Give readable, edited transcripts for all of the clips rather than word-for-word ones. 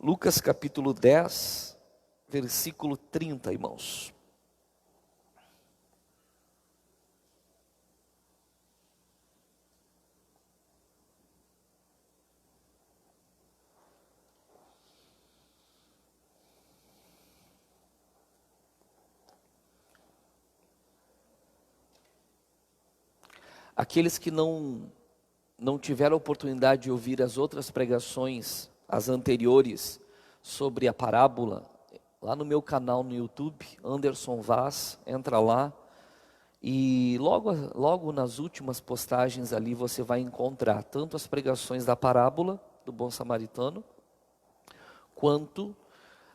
Lucas capítulo 10, versículo 30, irmãos. Aqueles que não tiveram a oportunidade de ouvir as outras pregações, as anteriores, sobre a parábola, lá no meu canal no YouTube, Anderson Vaz, entra lá, e logo nas últimas postagens ali você vai encontrar tanto as pregações da parábola do bom samaritano, quanto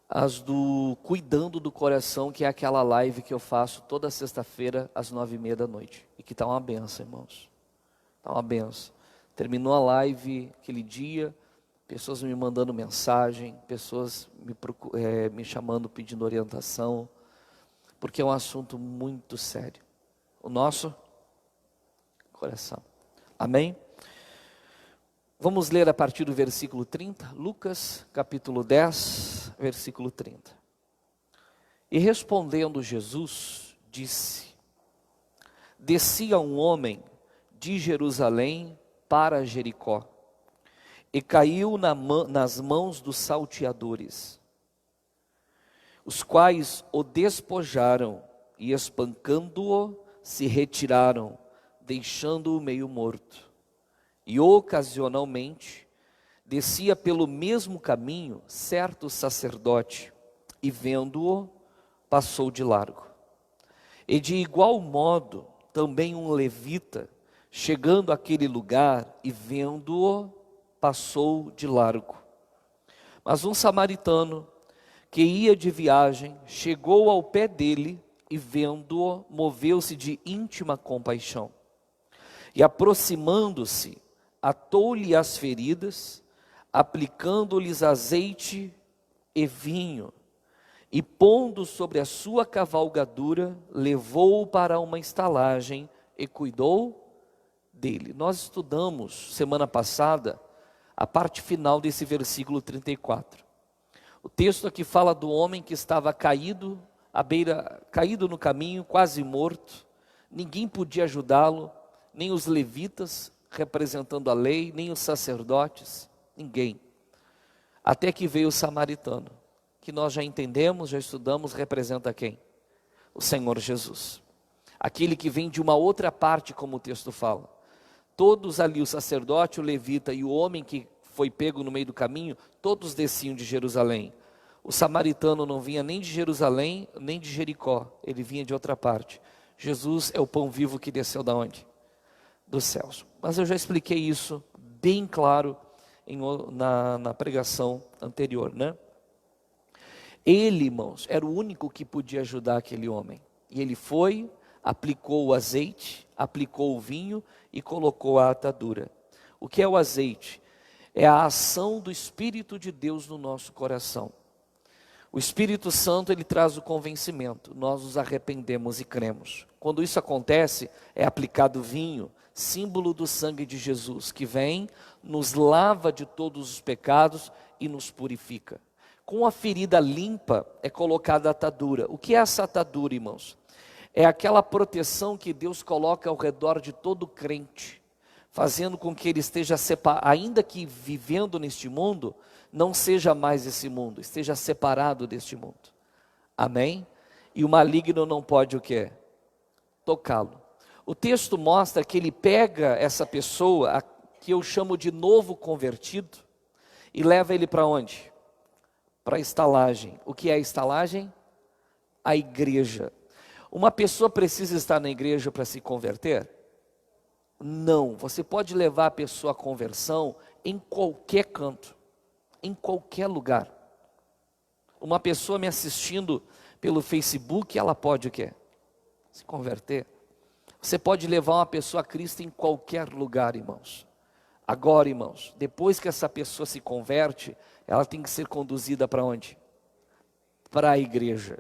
as do Cuidando do Coração, que é aquela live que eu faço toda sexta-feira às 9h30 da noite, e que está uma benção, irmãos, está uma benção. Terminou a live aquele dia, pessoas me mandando mensagem, pessoas me chamando, pedindo orientação, porque é um assunto muito sério, o nosso coração, amém? Vamos ler a partir do versículo 30, Lucas capítulo 10, versículo 30. E respondendo Jesus, disse: descia um homem de Jerusalém para Jericó, e caiu nas mãos dos salteadores, os quais o despojaram e, espancando-o, se retiraram, deixando-o meio morto. E ocasionalmente descia pelo mesmo caminho certo sacerdote, e vendo-o, passou de largo. E de igual modo também um levita, chegando àquele lugar e vendo-o, passou de largo. Mas um samaritano que ia de viagem chegou ao pé dele e, vendo-o, moveu-se de íntima compaixão. E aproximando-se, atou-lhe as feridas, aplicando-lhes azeite e vinho, e pondo sobre a sua cavalgadura, levou-o para uma estalagem e cuidou dele. Nós estudamos semana passada a parte final desse versículo 34. O texto aqui fala do homem que estava caído no caminho, quase morto. Ninguém podia ajudá-lo, nem os levitas representando a lei, nem os sacerdotes, ninguém. Até que veio o samaritano, que nós já entendemos, já estudamos, representa quem? O Senhor Jesus. Aquele que vem de uma outra parte, como o texto fala. Todos ali, o sacerdote, o levita e o homem que foi pego no meio do caminho, todos desciam de Jerusalém. O samaritano não vinha nem de Jerusalém, nem de Jericó, ele vinha de outra parte. Jesus é o pão vivo que desceu da onde? Dos céus. Mas eu já expliquei isso bem claro na pregação anterior, né? Ele, irmãos, era o único que podia ajudar aquele homem. E ele foi, aplicou o azeite, aplicou o vinho e colocou a atadura. O que é o azeite? É a ação do Espírito de Deus no nosso coração. O Espírito Santo, ele traz o convencimento, nós nos arrependemos e cremos. Quando isso acontece, é aplicado vinho, símbolo do sangue de Jesus, que vem, nos lava de todos os pecados e nos purifica. Com a ferida limpa é colocada a atadura. O que é essa atadura, irmãos? É aquela proteção que Deus coloca ao redor de todo crente, fazendo com que ele esteja separado, ainda que vivendo neste mundo, não seja mais esse mundo, esteja separado deste mundo. Amém? E o maligno não pode o quê? Tocá-lo. O texto mostra que ele pega essa pessoa, que eu chamo de novo convertido, e leva ele para onde? Para a estalagem. O que é a estalagem? A igreja. Uma pessoa precisa estar na igreja para se converter? Não. Você pode levar a pessoa à conversão em qualquer canto, em qualquer lugar. Uma pessoa me assistindo pelo Facebook, ela pode o quê? Se converter. Você pode levar uma pessoa a Cristo em qualquer lugar, irmãos. Agora, irmãos, depois que essa pessoa se converte, ela tem que ser conduzida para onde? Para a igreja.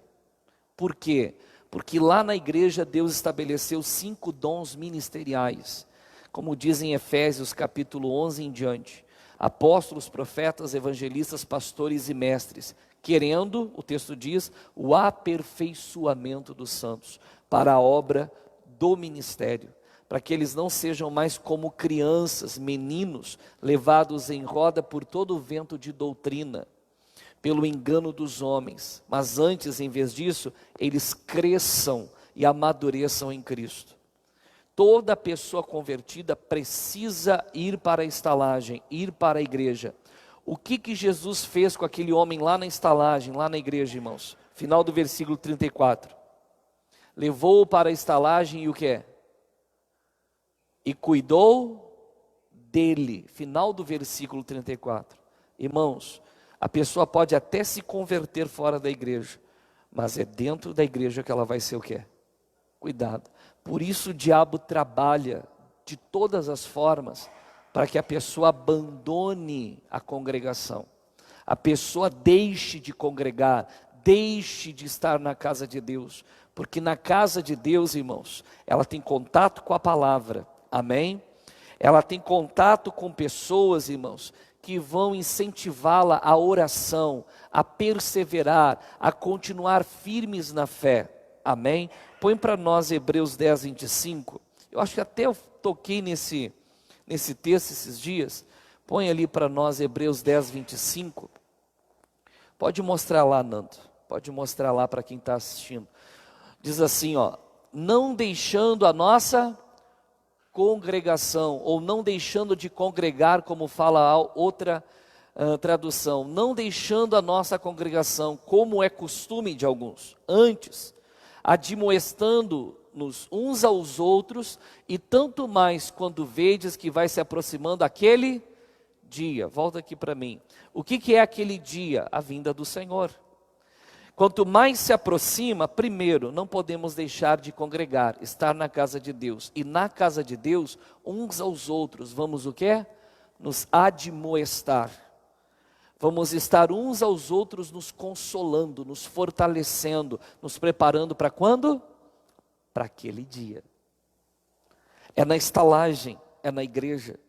Por quê? Porque lá na igreja Deus estabeleceu 5 dons ministeriais. Como diz em Efésios capítulo 11 em diante. apóstolos, profetas, evangelistas, pastores e mestres, querendo, o texto diz, o aperfeiçoamento dos santos, para a obra do ministério, para que eles não sejam mais como crianças, meninos, levados em roda por todo o vento de doutrina, pelo engano dos homens, mas antes, em vez disso, eles cresçam e amadureçam em Cristo. Toda pessoa convertida precisa ir para a estalagem, ir para a igreja. O que Jesus fez com aquele homem lá na estalagem, lá na igreja, irmãos? Final do versículo 34. Levou-o para a estalagem e o que é? E cuidou dele. Final do versículo 34. Irmãos, a pessoa pode até se converter fora da igreja, mas é dentro da igreja que ela vai ser o que? Cuidado. Por isso o diabo trabalha de todas as formas para que a pessoa abandone a congregação, a pessoa deixe de congregar, deixe de estar na casa de Deus, porque na casa de Deus, irmãos, ela tem contato com a palavra, amém? Ela tem contato com pessoas, irmãos, que vão incentivá-la à oração, a perseverar, a continuar firmes na fé, amém? Põe para nós Hebreus 10, 25, eu acho que até eu toquei nesse texto esses dias. Põe ali para nós Hebreus 10, 25, pode mostrar lá, Nando, pode mostrar lá para quem está assistindo. Diz assim, ó, não deixando a nossa congregação, ou não deixando de congregar, como fala a outra tradução, não deixando a nossa congregação, como é costume de alguns, antes, admoestando-nos uns aos outros, e tanto mais quando vedes que vai se aproximando aquele dia. Volta aqui para mim. O que é aquele dia? A vinda do Senhor. Quanto mais se aproxima, primeiro, não podemos deixar de congregar, estar na casa de Deus. E na casa de Deus, uns aos outros, vamos o quê? Nos admoestar. Vamos estar uns aos outros nos consolando, nos fortalecendo, nos preparando para quando? Para aquele dia. É na estalagem, é na igreja,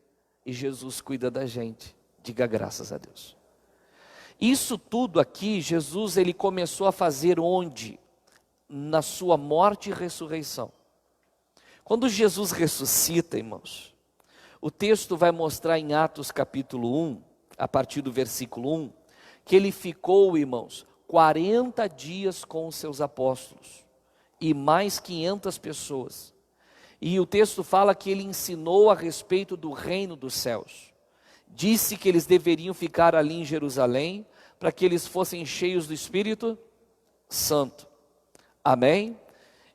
e Jesus cuida da gente. Diga graças a Deus. Isso tudo aqui, Jesus ele começou a fazer onde? Na sua morte e ressurreição. Quando Jesus ressuscita, irmãos, o texto vai mostrar em Atos capítulo 1, a partir do versículo 1, que ele ficou, irmãos, 40 dias com os seus apóstolos, e mais 500 pessoas, e o texto fala que ele ensinou a respeito do reino dos céus, disse que eles deveriam ficar ali em Jerusalém, para que eles fossem cheios do Espírito Santo, amém?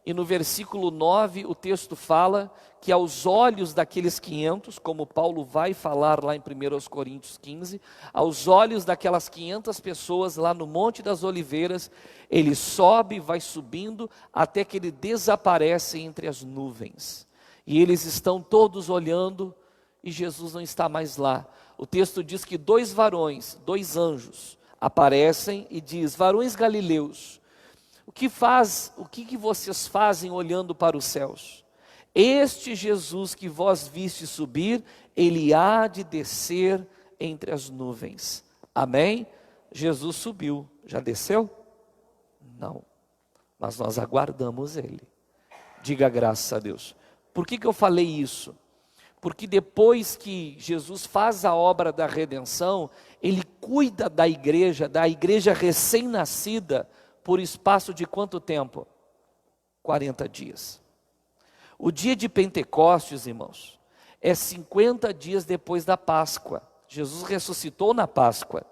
E no versículo 9 o texto fala que aos olhos daqueles 500, como Paulo vai falar lá em 1 Coríntios 15, aos olhos daquelas 500 pessoas lá no Monte das Oliveiras, ele sobe, vai subindo, até que ele desaparece entre as nuvens, e eles estão todos olhando, e Jesus não está mais lá. O texto diz que 2 varões, 2 anjos, aparecem e diz: varões galileus, o que vocês fazem olhando para os céus? Este Jesus que vós viste subir, ele há de descer entre as nuvens. Amém? Jesus subiu, já desceu? Não, mas nós aguardamos ele. Diga graças a Deus. Por que eu falei isso? Porque depois que Jesus faz a obra da redenção, ele cuida da igreja recém-nascida, por espaço de quanto tempo? 40 dias. O dia de Pentecostes, irmãos, é 50 dias depois da Páscoa. Jesus ressuscitou na Páscoa.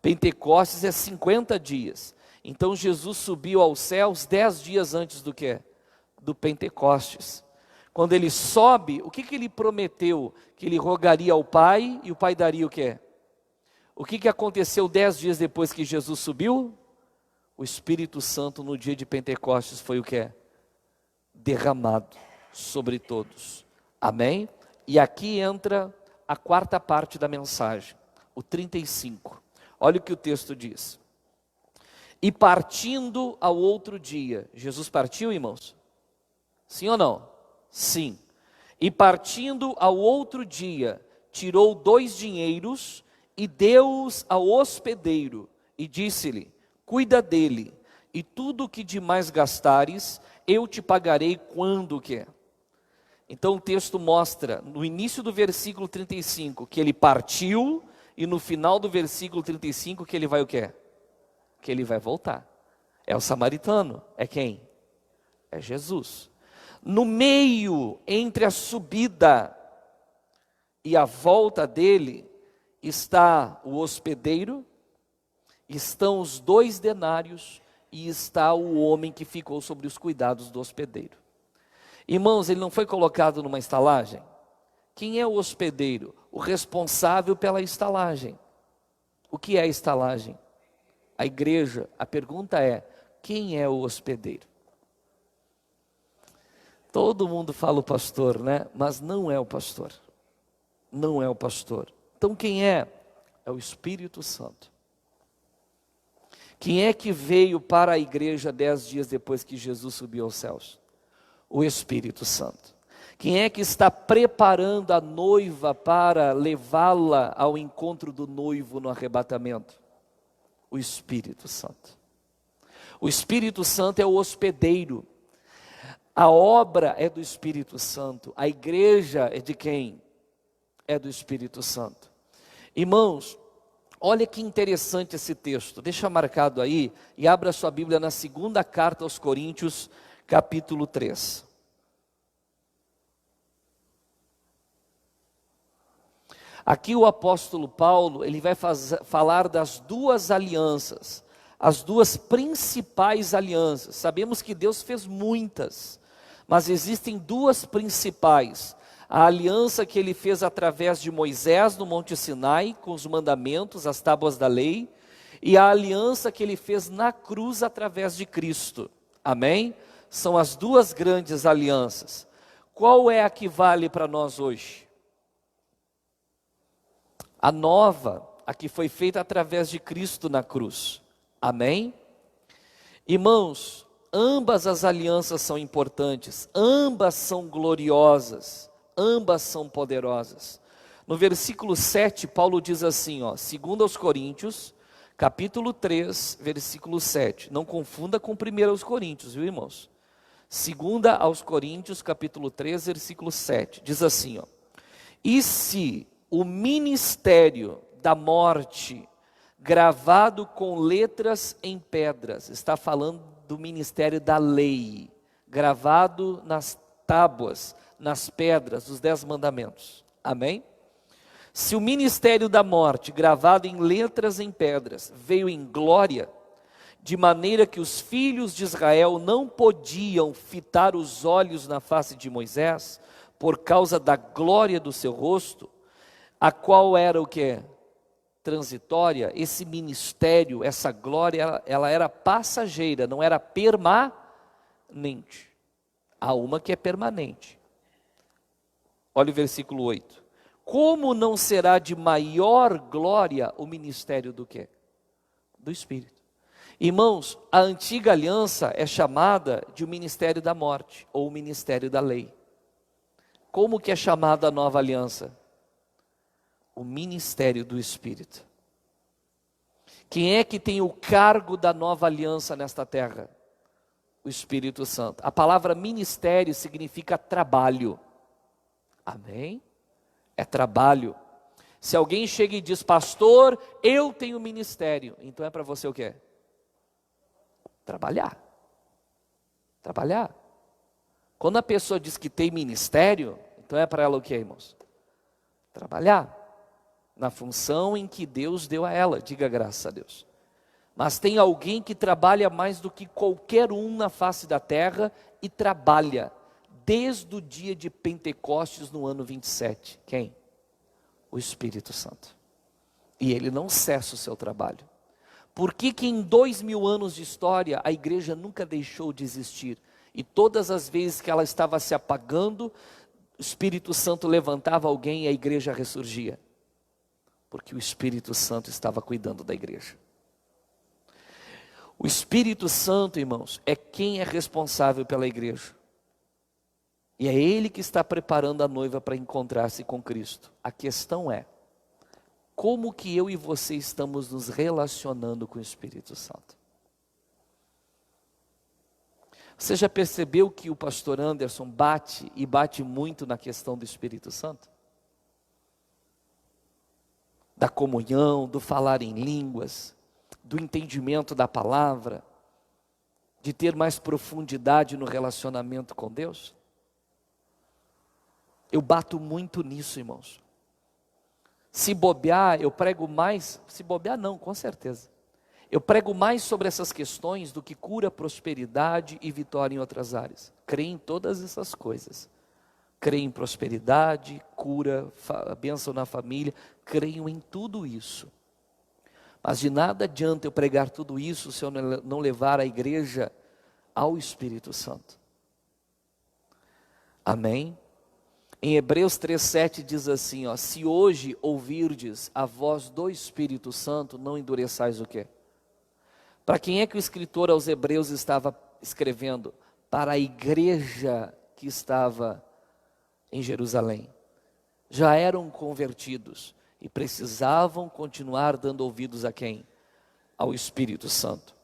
Pentecostes é 50 dias. Então Jesus subiu aos céus 10 dias antes do quê? Do Pentecostes. Quando ele sobe, o que ele prometeu? Que ele rogaria ao Pai, e o Pai daria o quê? O que aconteceu 10 dias depois que Jesus subiu? O Espírito Santo no dia de Pentecostes foi o quê? Derramado sobre todos. Amém? E aqui entra a quarta parte da mensagem, o 35. Olha o que o texto diz. E partindo ao outro dia, Jesus partiu, irmãos? Sim ou não? Sim. E partindo ao outro dia, tirou 2 dinheiros E deu-os ao hospedeiro, e disse-lhe: cuida dele, e tudo o que demais gastares, eu te pagarei quando quer. Então o texto mostra, no início do versículo 35, que ele partiu, e no final do versículo 35, que ele vai o quê? Que ele vai voltar. É o samaritano. É quem? É Jesus. No meio, entre a subida e a volta dele, está o hospedeiro, estão os 2 denários, e está o homem que ficou sobre os cuidados do hospedeiro. Irmãos, ele não foi colocado numa estalagem? Quem é o hospedeiro? O responsável pela estalagem. O que é a estalagem? A igreja. A pergunta é: quem é o hospedeiro? Todo mundo fala o pastor, né? Mas não é o pastor. Não é o pastor. Então quem é? É o Espírito Santo. Quem é que veio para a igreja 10 dias depois que Jesus subiu aos céus? O Espírito Santo. Quem é que está preparando a noiva para levá-la ao encontro do noivo no arrebatamento? O Espírito Santo. O Espírito Santo é o hospedeiro. A obra é do Espírito Santo. A igreja é de quem? É do Espírito Santo. Irmãos, olha que interessante esse texto. Deixa marcado aí e abra sua Bíblia na segunda carta aos Coríntios, capítulo 3. Aqui o apóstolo Paulo, ele vai falar das 2 alianças, as 2 principais alianças. Sabemos que Deus fez muitas, mas existem 2 principais. A aliança que ele fez através de Moisés no Monte Sinai, com os mandamentos, as tábuas da lei, e a aliança que ele fez na cruz através de Cristo. Amém? São as 2 grandes alianças. Qual é a que vale para nós hoje? A nova, a que foi feita através de Cristo na cruz. Amém? Irmãos, ambas as alianças são importantes, ambas são gloriosas, ambas são poderosas. No versículo 7, Paulo diz assim, 2 aos Coríntios, capítulo 3, versículo 7. Não confunda com 1 aos Coríntios, viu, irmãos? 2 aos Coríntios, capítulo 3, versículo 7. Diz assim, e se o ministério da morte, gravado com letras em pedras, está falando do ministério da lei, gravado nas tábuas, nas pedras, dos 10 mandamentos. Amém? Se o ministério da morte, gravado em letras em pedras, veio em glória, de maneira que os filhos de Israel não podiam fitar os olhos na face de Moisés, por causa da glória do seu rosto, a qual era o que? Transitória. Esse ministério, essa glória, ela era passageira, não era permanente. Há uma que é permanente. Olha o versículo 8. Como não será de maior glória o ministério do quê? Do Espírito. Irmãos, a antiga aliança é chamada de o ministério da morte, ou o ministério da lei. Como que é chamada a nova aliança? O ministério do Espírito. Quem é que tem o cargo da nova aliança nesta terra? O Espírito Santo. A palavra ministério significa trabalho. Amém? É trabalho. Se alguém chega e diz, pastor, eu tenho ministério, então é para você o quê? Trabalhar. Trabalhar. Quando a pessoa diz que tem ministério, então é para ela o quê, irmãos? Trabalhar. Na função em que Deus deu a ela, diga graças a Deus. Mas tem alguém que trabalha mais do que qualquer um na face da terra, e trabalha desde o dia de Pentecostes no ano 27. Quem? O Espírito Santo. E ele não cessa o seu trabalho. Por que em 2000 anos de história a igreja nunca deixou de existir? E todas as vezes que ela estava se apagando, o Espírito Santo levantava alguém e a igreja ressurgia. Porque o Espírito Santo estava cuidando da igreja. O Espírito Santo, irmãos, é quem é responsável pela igreja. E é Ele que está preparando a noiva para encontrar-se com Cristo. A questão é, como que eu e você estamos nos relacionando com o Espírito Santo? Você já percebeu que o pastor Anderson bate e bate muito na questão do Espírito Santo? Da comunhão, do falar em línguas, do entendimento da palavra, de ter mais profundidade no relacionamento com Deus? Eu bato muito nisso, irmãos. Se bobear, eu prego mais, se bobear não, com certeza. Eu prego mais sobre essas questões do que cura, prosperidade e vitória em outras áreas. Creio em todas essas coisas. Creio em prosperidade, cura, bênção na família, creio em tudo isso. Mas de nada adianta eu pregar tudo isso se eu não levar a igreja ao Espírito Santo. Amém? Em Hebreus 3,7 diz assim, ó, se hoje ouvirdes a voz do Espírito Santo, não endureçais o quê? Para quem é que o escritor aos Hebreus estava escrevendo? Para a igreja que estava em Jerusalém. Já eram convertidos e precisavam continuar dando ouvidos a quem? Ao Espírito Santo.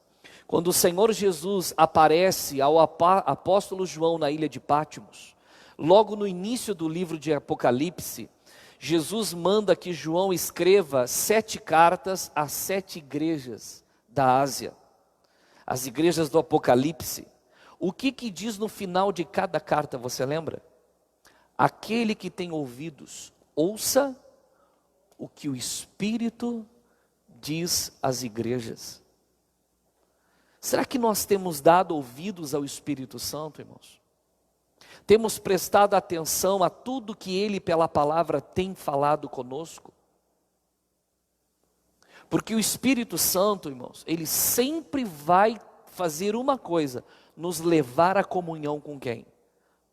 Quando o Senhor Jesus aparece ao apóstolo João na ilha de Pátimos, logo no início do livro de Apocalipse, Jesus manda que João escreva 7 cartas a 7 igrejas da Ásia, as igrejas do Apocalipse. O que diz no final de cada carta, você lembra? Aquele que tem ouvidos, ouça o que o Espírito diz às igrejas. Será que nós temos dado ouvidos ao Espírito Santo, irmãos? Temos prestado atenção a tudo que Ele, pela palavra, tem falado conosco? Porque o Espírito Santo, irmãos, Ele sempre vai fazer uma coisa, nos levar à comunhão com quem?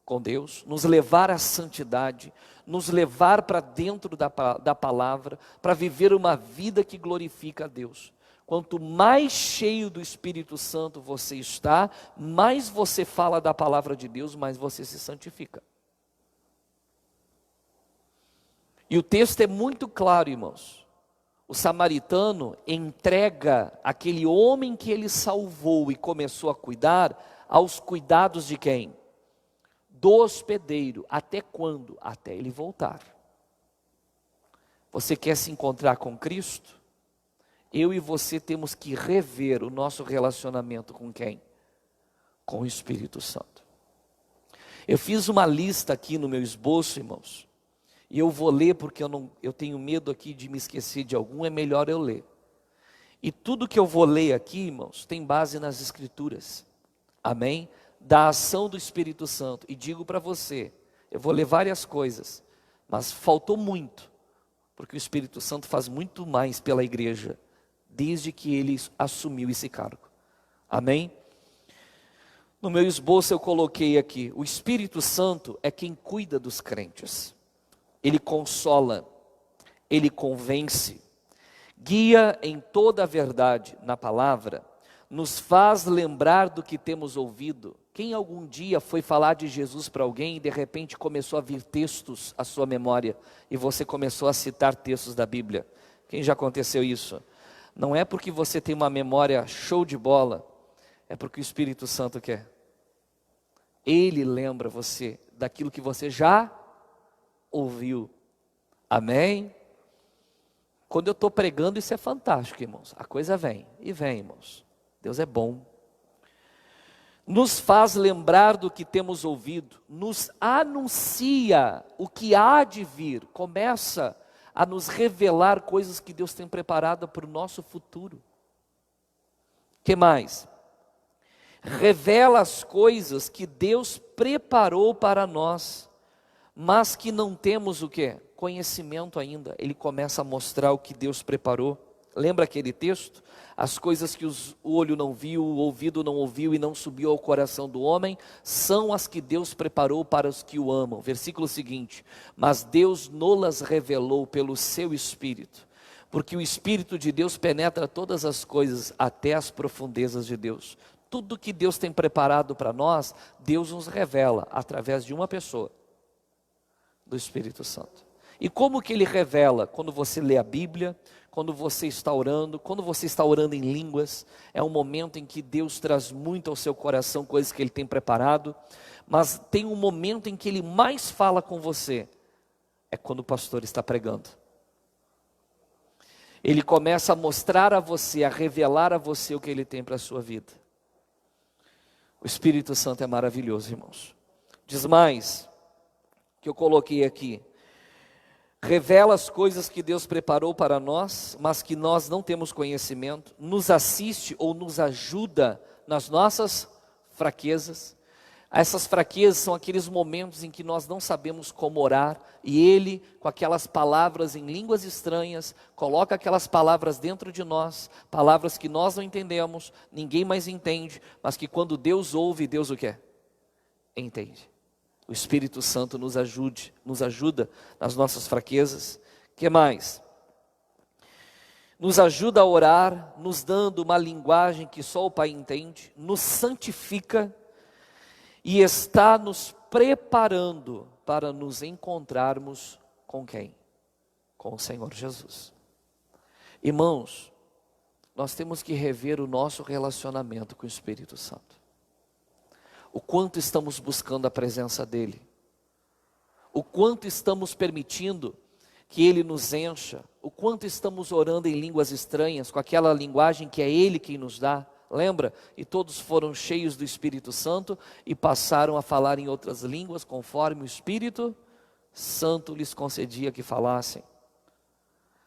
Com Deus, nos levar à santidade, nos levar para dentro da palavra, para viver uma vida que glorifica a Deus. Quanto mais cheio do Espírito Santo você está, mais você fala da palavra de Deus, mais você se santifica. E o texto é muito claro, irmãos. O samaritano entrega aquele homem que ele salvou e começou a cuidar, aos cuidados de quem? Do hospedeiro. Até quando? Até ele voltar. Você quer se encontrar com Cristo? Eu e você temos que rever o nosso relacionamento com quem? Com o Espírito Santo. Eu fiz uma lista aqui no meu esboço, irmãos. E eu vou ler porque eu tenho medo aqui de me esquecer de algum, é melhor eu ler. E tudo que eu vou ler aqui, irmãos, tem base nas Escrituras. Amém? Da ação do Espírito Santo. E digo para você, eu vou ler várias coisas, mas faltou muito, porque o Espírito Santo faz muito mais pela igreja, desde que ele assumiu esse cargo. Amém? No meu esboço eu coloquei aqui, o Espírito Santo é quem cuida dos crentes. Ele consola, ele convence, guia em toda a verdade na palavra, nos faz lembrar do que temos ouvido. Quem algum dia foi falar de Jesus para alguém e de repente começou a vir textos à sua memória e você começou a citar textos da Bíblia? Quem já aconteceu isso? Não é porque você tem uma memória show de bola, é porque o Espírito Santo quer. Ele lembra você daquilo que você já ouviu. Amém? Quando eu estou pregando, isso é fantástico, irmãos. A coisa vem, e vem, irmãos. Deus é bom. Nos faz lembrar do que temos ouvido, nos anuncia o que há de vir, começa a nos revelar coisas que Deus tem preparado para o nosso futuro. Que mais? Revela as coisas que Deus preparou para nós, mas que não temos o quê? Conhecimento ainda. Ele começa a mostrar o que Deus preparou. Lembra aquele texto? As coisas que o olho não viu, o ouvido não ouviu e não subiu ao coração do homem, são as que Deus preparou para os que o amam. Versículo seguinte, mas Deus nolas revelou pelo seu Espírito, porque o Espírito de Deus penetra todas as coisas, até as profundezas de Deus. Tudo que Deus tem preparado para nós, Deus nos revela através de uma pessoa, do Espírito Santo. E como que ele revela? Quando você lê a Bíblia, quando você está orando em línguas, é um momento em que Deus traz muito ao seu coração coisas que Ele tem preparado, mas tem um momento em que Ele mais fala com você, é quando o pastor está pregando. Ele começa a mostrar a você, a revelar a você o que Ele tem para a sua vida. O Espírito Santo é maravilhoso, irmãos. Diz mais, que eu coloquei aqui, revela as coisas que Deus preparou para nós, mas que nós não temos conhecimento, nos assiste ou nos ajuda nas nossas fraquezas. Essas fraquezas são aqueles momentos em que nós não sabemos como orar, e Ele, com aquelas palavras em línguas estranhas, coloca aquelas palavras dentro de nós, palavras que nós não entendemos, ninguém mais entende, mas que quando Deus ouve, Deus o quê? Entende. O Espírito Santo nos ajuda nas nossas fraquezas. Que mais? Nos ajuda a orar, nos dando uma linguagem que só o Pai entende, nos santifica e está nos preparando para nos encontrarmos com quem? Com o Senhor Jesus. Irmãos, nós temos que rever o nosso relacionamento com o Espírito Santo. O quanto estamos buscando a presença dEle, o quanto estamos permitindo que Ele nos encha, o quanto estamos orando em línguas estranhas, com aquela linguagem que é Ele quem nos dá, lembra? E todos foram cheios do Espírito Santo e passaram a falar em outras línguas, conforme o Espírito Santo lhes concedia que falassem.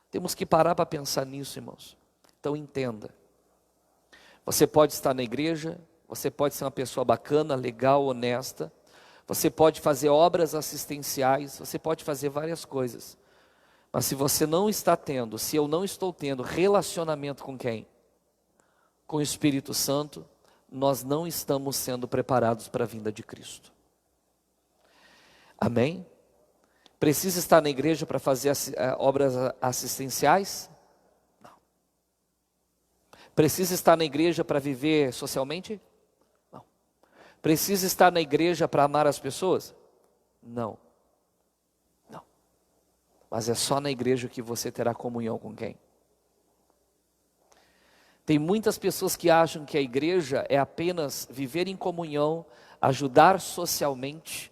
Temos que parar para pensar nisso, irmãos. Então entenda, você pode estar na igreja, você pode ser uma pessoa bacana, legal, honesta. Você pode fazer obras assistenciais. Você pode fazer várias coisas. Mas se você não está tendo, se eu não estou tendo relacionamento com quem? Com o Espírito Santo, nós não estamos sendo preparados para a vinda de Cristo. Amém? Precisa estar na igreja para fazer obras assistenciais? Não. Precisa estar na igreja para viver socialmente? Precisa estar na igreja para amar as pessoas? Não. Não. Mas é só na igreja que você terá comunhão com quem? Tem muitas pessoas que acham que a igreja é apenas viver em comunhão, ajudar socialmente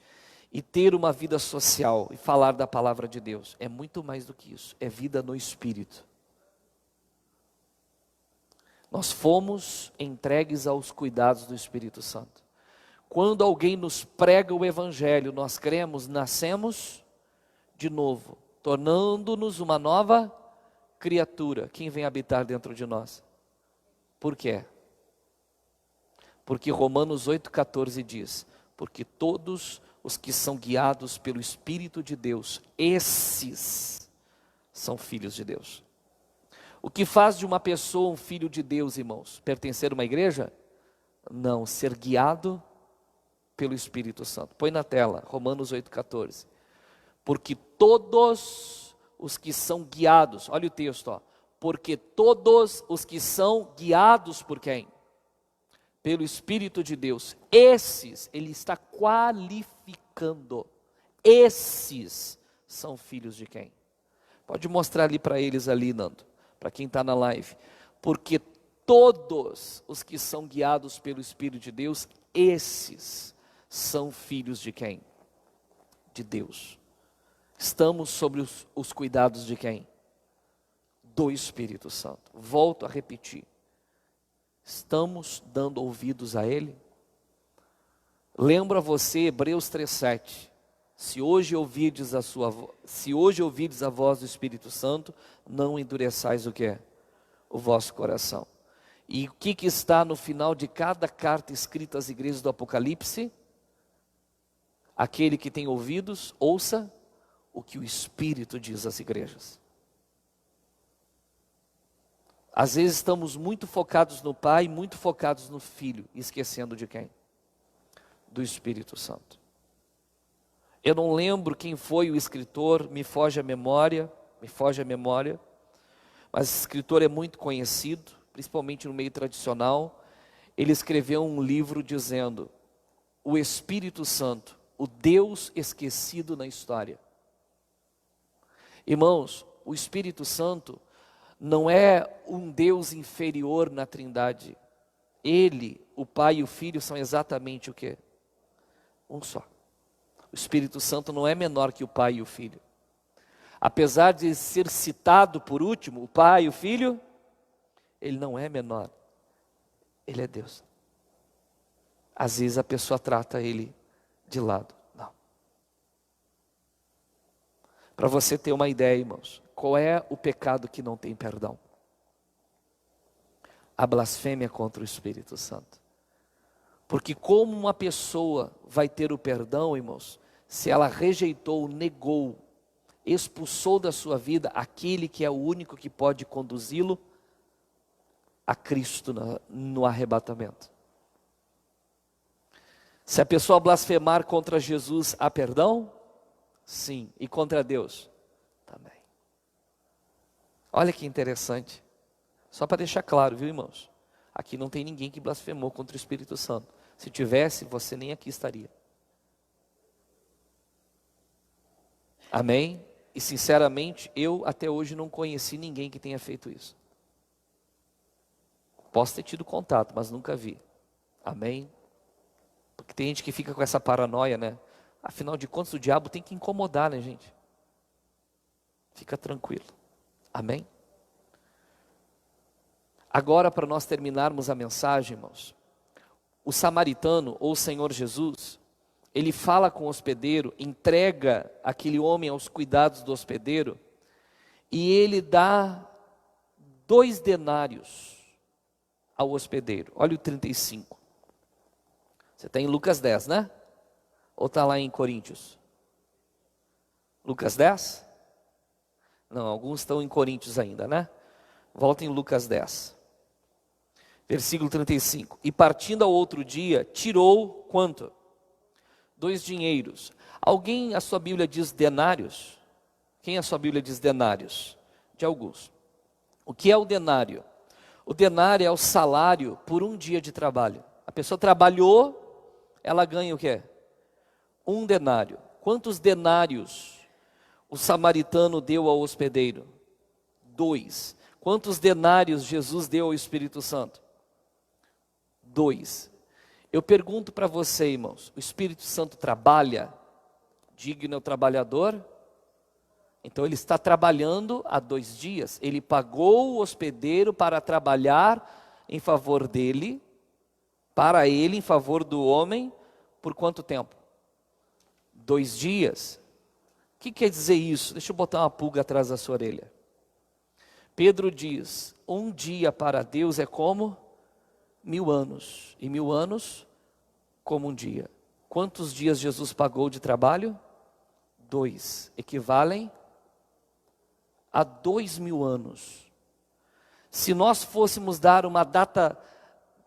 e ter uma vida social e falar da palavra de Deus. É muito mais do que isso, é vida no Espírito. Nós fomos entregues aos cuidados do Espírito Santo. Quando alguém nos prega o Evangelho, nós cremos, nascemos de novo, tornando-nos uma nova criatura. Quem vem habitar dentro de nós? Por quê? Porque Romanos 8,14 diz, porque todos os que são guiados pelo Espírito de Deus, esses são filhos de Deus. O que faz de uma pessoa um filho de Deus, irmãos? Pertencer a uma igreja? Não, ser guiado pelo Espírito Santo. Põe na tela, Romanos 8,14. Porque todos os que são guiados, olha o texto, ó. Porque todos os que são guiados por quem? Pelo Espírito de Deus, esses, ele está qualificando, esses são filhos de quem? Pode mostrar ali para eles ali, Nando, para quem está na live. Porque todos os que são guiados pelo Espírito de Deus, esses são filhos de quem? De Deus. Estamos sobre os cuidados de quem? Do Espírito Santo. Volto a repetir. Estamos dando ouvidos a Ele? Lembro a você, Hebreus 3,7. Se hoje ouvides a voz do Espírito Santo, não endureçais o que é? O vosso coração. E o que está no final de cada carta escrita às igrejas do Apocalipse? Aquele que tem ouvidos, ouça o que o Espírito diz às igrejas. Às vezes estamos muito focados no Pai, muito focados no Filho, esquecendo de quem? Do Espírito Santo. Eu não lembro quem foi o escritor, me foge a memória, mas esse escritor é muito conhecido, principalmente no meio tradicional. Ele escreveu um livro dizendo, o Espírito Santo, o Deus esquecido na história. Irmãos, o Espírito Santo não é um Deus inferior na Trindade. Ele, o Pai e o Filho são exatamente o quê? Um só. O Espírito Santo não é menor que o Pai e o Filho. Apesar de ser citado por último, o Pai e o Filho, ele não é menor. Ele é Deus. Às vezes a pessoa trata ele de lado. Não. Para você ter uma ideia, irmãos, qual é o pecado que não tem perdão? A blasfêmia contra o Espírito Santo. Porque como uma pessoa vai ter o perdão, irmãos, se ela rejeitou, negou, expulsou da sua vida aquele que é o único que pode conduzi-lo a Cristo no arrebatamento. Se a pessoa blasfemar contra Jesus, há perdão? Sim. E contra Deus? Também. Olha que interessante. Só para deixar claro, viu, irmãos? Aqui não tem ninguém que blasfemou contra o Espírito Santo. Se tivesse, você nem aqui estaria. Amém? E sinceramente, eu até hoje não conheci ninguém que tenha feito isso. Posso ter tido contato, mas nunca vi. Amém? Porque tem gente que fica com essa paranoia, né? Afinal de contas, o diabo tem que incomodar, né, gente? Fica tranquilo. Amém? Agora, para nós terminarmos a mensagem, irmãos, o samaritano, ou o Senhor Jesus, ele fala com o hospedeiro, entrega aquele homem aos cuidados do hospedeiro, e ele dá 2 denários ao hospedeiro. Olha o 35. Você está em Lucas 10, né? Ou está lá em Coríntios? Lucas 10? Não, alguns estão em Coríntios ainda, né? Volta em Lucas 10. Versículo 35. E partindo ao outro dia, tirou quanto? 2 dinheiros. Alguém, a sua Bíblia diz denários? Quem a sua Bíblia diz denários? De alguns. O que é o denário? O denário é o salário por um dia de trabalho. A pessoa trabalhou, ela ganha o quê? 1 denário. Quantos denários o samaritano deu ao hospedeiro? 2. Quantos denários Jesus deu ao Espírito Santo? 2. Eu pergunto para você, irmãos, o Espírito Santo trabalha? Digno é o trabalhador? Então ele está trabalhando há 2 dias. Ele pagou o hospedeiro para trabalhar em favor dele, para ele, em favor do homem, por quanto tempo? 2 dias. O que quer dizer isso? Deixa eu botar uma pulga atrás da sua orelha. Pedro diz, 1 dia para Deus é como 1000 anos, e 1000 anos como 1 dia. Quantos dias Jesus pagou de trabalho? 2, equivalem a 2000 anos. Se nós fôssemos dar uma data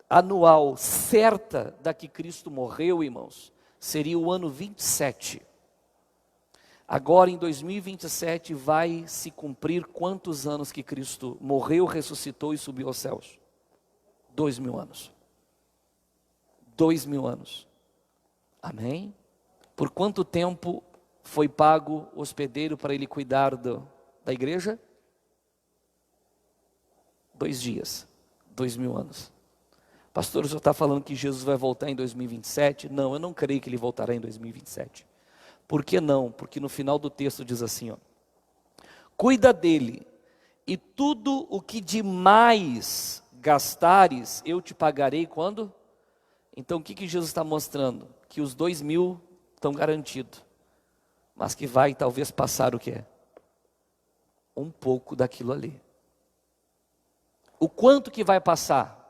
anual certa da que Cristo morreu, irmãos, seria o ano 27. Agora em 2027 vai se cumprir quantos anos que Cristo morreu, ressuscitou e subiu aos céus? 2000 anos. 2000 anos. Amém? Por quanto tempo foi pago o hospedeiro para ele cuidar da igreja? 2 dias. 2000 anos. Pastor, o senhor está falando que Jesus vai voltar em 2027? Não, eu não creio que ele voltará em 2027. Por que não? Porque no final do texto diz assim, ó, cuida dele, e tudo o que demais gastares, eu te pagarei quando? Então o que Jesus está mostrando? Que os 2000 estão garantidos, mas que vai talvez passar o que? Um pouco daquilo ali. O quanto que vai passar?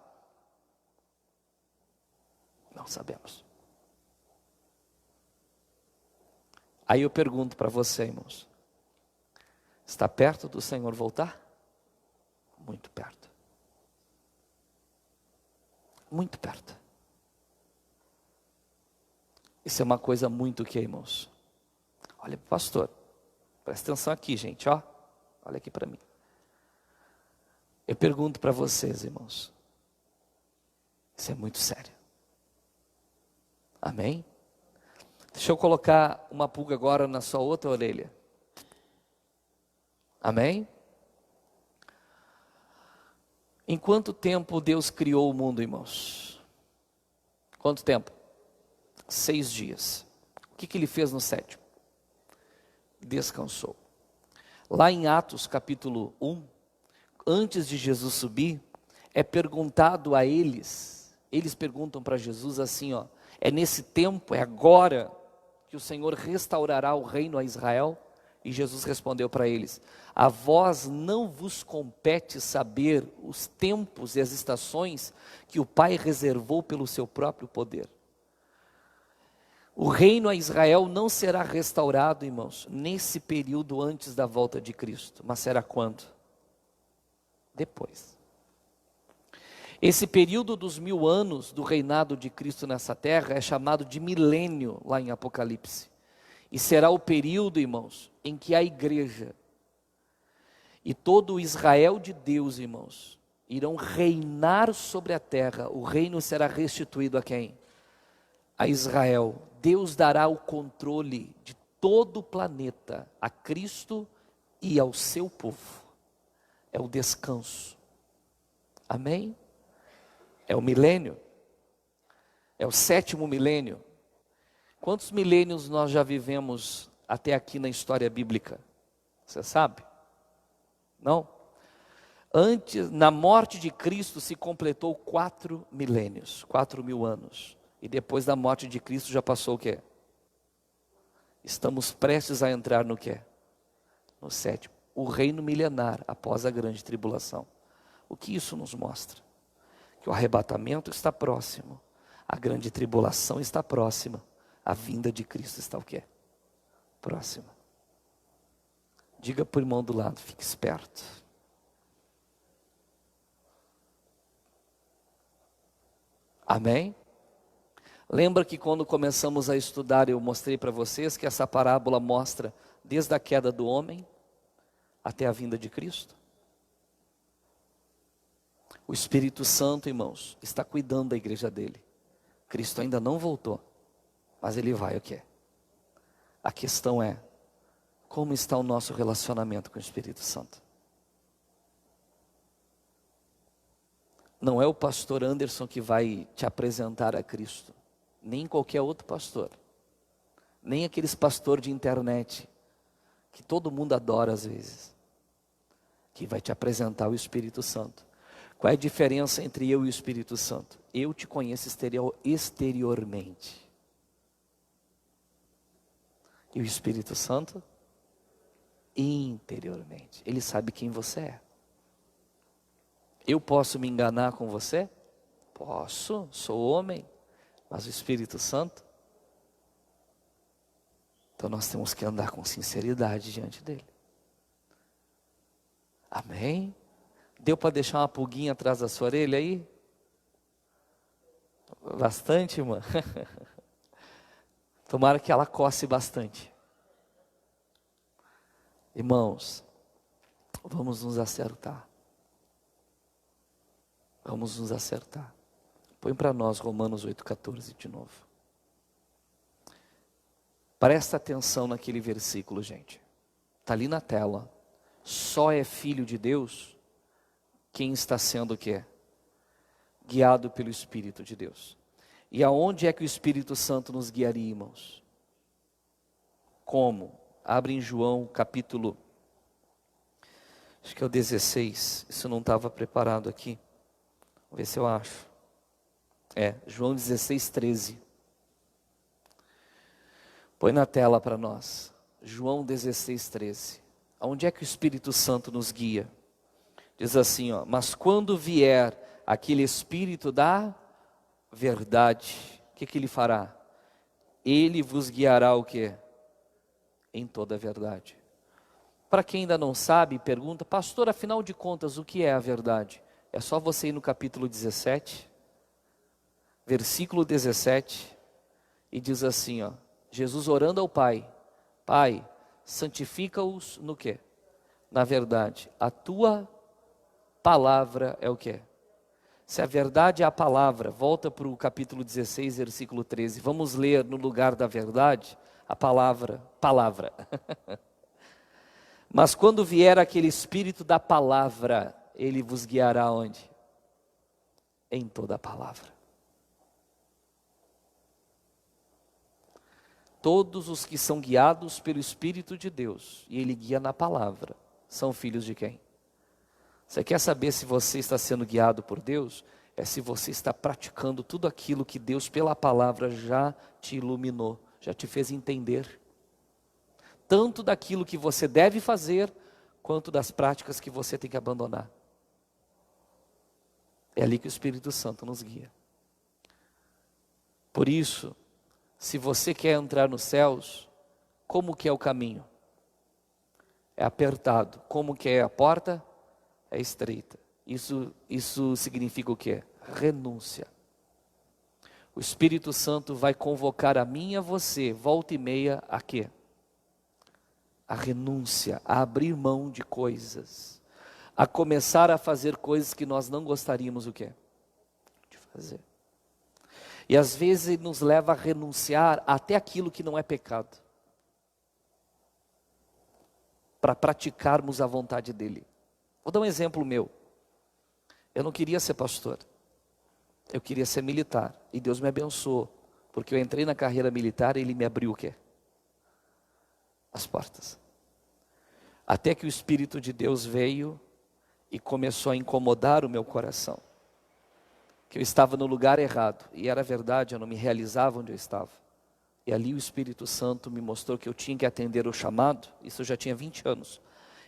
Não sabemos. Aí eu pergunto para você, irmãos, está perto do Senhor voltar? Muito perto. Muito perto. Isso é uma coisa muito que, irmãos? Olha, pastor, presta atenção aqui, gente, ó. Olha aqui para mim. Eu pergunto para vocês, irmãos, isso é muito sério. Amém? Deixa eu colocar uma pulga agora na sua outra orelha. Amém? Em quanto tempo Deus criou o mundo, irmãos? Quanto tempo? 6 dias. O que Ele fez no 7º? Descansou. Lá em Atos capítulo 1, antes de Jesus subir, é perguntado a eles perguntam para Jesus assim, ó, é nesse tempo, é agora que o Senhor restaurará o reino a Israel? E Jesus respondeu para eles: a vós não vos compete saber os tempos e as estações que o Pai reservou pelo seu próprio poder. O reino a Israel não será restaurado, irmãos, nesse período antes da volta de Cristo. Mas será quando? Depois. Esse período dos 1000 anos do reinado de Cristo nessa terra é chamado de milênio, lá em Apocalipse. E será o período, irmãos, em que a igreja e todo o Israel de Deus, irmãos, irão reinar sobre a terra. O reino será restituído a quem? A Israel. Deus dará o controle de todo o planeta a Cristo e ao seu povo. É o descanso. Amém? É o milênio. É o 7º milênio. Quantos milênios nós já vivemos até aqui na história bíblica? Você sabe? Não? Antes, na morte de Cristo se completou 4 milênios, 4.000 anos. E depois da morte de Cristo já passou o quê? Estamos prestes a entrar no quê? No 7º. O reino milenar após a grande tribulação. O que isso nos mostra? Que o arrebatamento está próximo. A grande tribulação está próxima. A vinda de Cristo está o quê? Próxima. Diga para o irmão do lado, fique esperto. Amém? Lembra que quando começamos a estudar, eu mostrei para vocês que essa parábola mostra desde a queda do homem até a vinda de Cristo? O Espírito Santo, irmãos, está cuidando da igreja dele. Cristo ainda não voltou, mas ele vai o quê? A questão é, como está o nosso relacionamento com o Espírito Santo? Não é o pastor Anderson que vai te apresentar a Cristo, nem qualquer outro pastor, nem aqueles pastores de internet, que todo mundo adora às vezes, que vai te apresentar o Espírito Santo. Qual é a diferença entre eu e o Espírito Santo? Eu te conheço exteriormente. E o Espírito Santo? Interiormente. Ele sabe quem você é. Eu posso me enganar com você? Posso, sou homem. Mas o Espírito Santo? Então nós temos que andar com sinceridade diante dele. Amém? Deu para deixar uma pulguinha atrás da sua orelha aí? Bastante, irmã? Tomara que ela coce bastante. Irmãos, vamos nos acertar. Vamos nos acertar. Põe para nós Romanos 8,14 de novo. Presta atenção naquele versículo, gente. Está ali na tela. Só é filho de Deus quem está sendo o quê? Guiado pelo Espírito de Deus. E aonde é que o Espírito Santo nos guiaria, irmãos? Como? Abre em João capítulo, acho que é o 16, isso não estava preparado aqui, vou ver se eu acho, João 16, 13, põe na tela para nós, João 16, 13, aonde é que o Espírito Santo nos guia? Diz assim, ó, mas quando vier aquele Espírito da verdade, o que ele fará? Ele vos guiará o quê? Em toda a verdade. Para quem ainda não sabe, pergunta, pastor, afinal de contas, o que é a verdade? É só você ir no capítulo 17, versículo 17, e diz assim, ó, Jesus orando ao Pai, Pai, santifica-os no quê? Na verdade, a tua palavra é o quê? Se a verdade é a palavra, volta para o capítulo 16, versículo 13, vamos ler no lugar da verdade, a palavra. Mas quando vier aquele Espírito da palavra, ele vos guiará onde? Em toda a palavra. Todos os que são guiados pelo Espírito de Deus, e ele guia na palavra, são filhos de quem? Você quer saber se você está sendo guiado por Deus? É se você está praticando tudo aquilo que Deus pela palavra já te iluminou, já te fez entender. Tanto daquilo que você deve fazer, quanto das práticas que você tem que abandonar. É ali que o Espírito Santo nos guia. Por isso, se você quer entrar nos céus, como que é o caminho? É apertado. Como que é a porta? É estreita. Isso significa o quê? Renúncia. O Espírito Santo vai convocar a mim e a você, volta e meia, a quê? A renúncia, a abrir mão de coisas, a começar a fazer coisas que nós não gostaríamos o quê? De fazer. E às vezes ele nos leva a renunciar até aquilo que não é pecado, para praticarmos a vontade dele. Vou dar um exemplo meu. Eu não queria ser pastor, eu queria ser militar, e Deus me abençoou, porque eu entrei na carreira militar e ele me abriu o quê? As portas. Até que o Espírito de Deus veio e começou a incomodar o meu coração. Que eu estava no lugar errado, e era verdade, eu não me realizava onde eu estava. E ali o Espírito Santo me mostrou que eu tinha que atender ao chamado, isso eu já tinha 20 anos.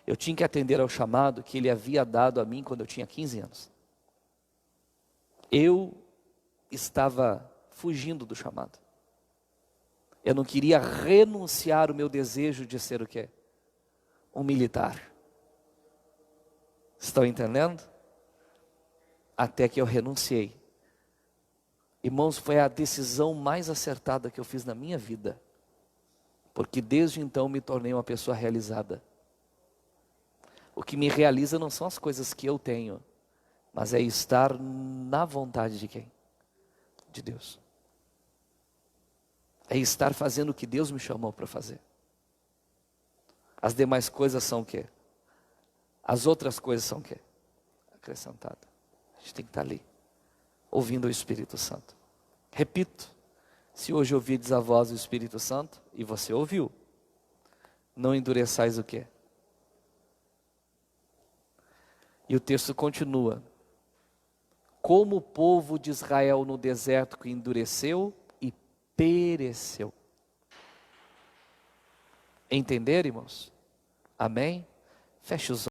Eu tinha que atender ao chamado que Ele havia dado a mim quando eu tinha 15 anos. Eu estava fugindo do chamado. Eu não queria renunciar o meu desejo de ser o quê? Um militar. Estão entendendo? Até que eu renunciei. Irmãos, foi a decisão mais acertada que eu fiz na minha vida. Porque desde então me tornei uma pessoa realizada. O que me realiza não são as coisas que eu tenho, mas é estar na vontade de quem? De Deus. É estar fazendo o que Deus me chamou para fazer. As demais coisas são o quê? As outras coisas são o quê? Acrescentada. A gente tem que estar ali, ouvindo o Espírito Santo. Repito, se hoje ouvides a voz do Espírito Santo, e você ouviu, não endureçais o quê? E o texto continua. Como o povo de Israel no deserto que endureceu e pereceu. Entenderam, irmãos? Amém? Feche os olhos.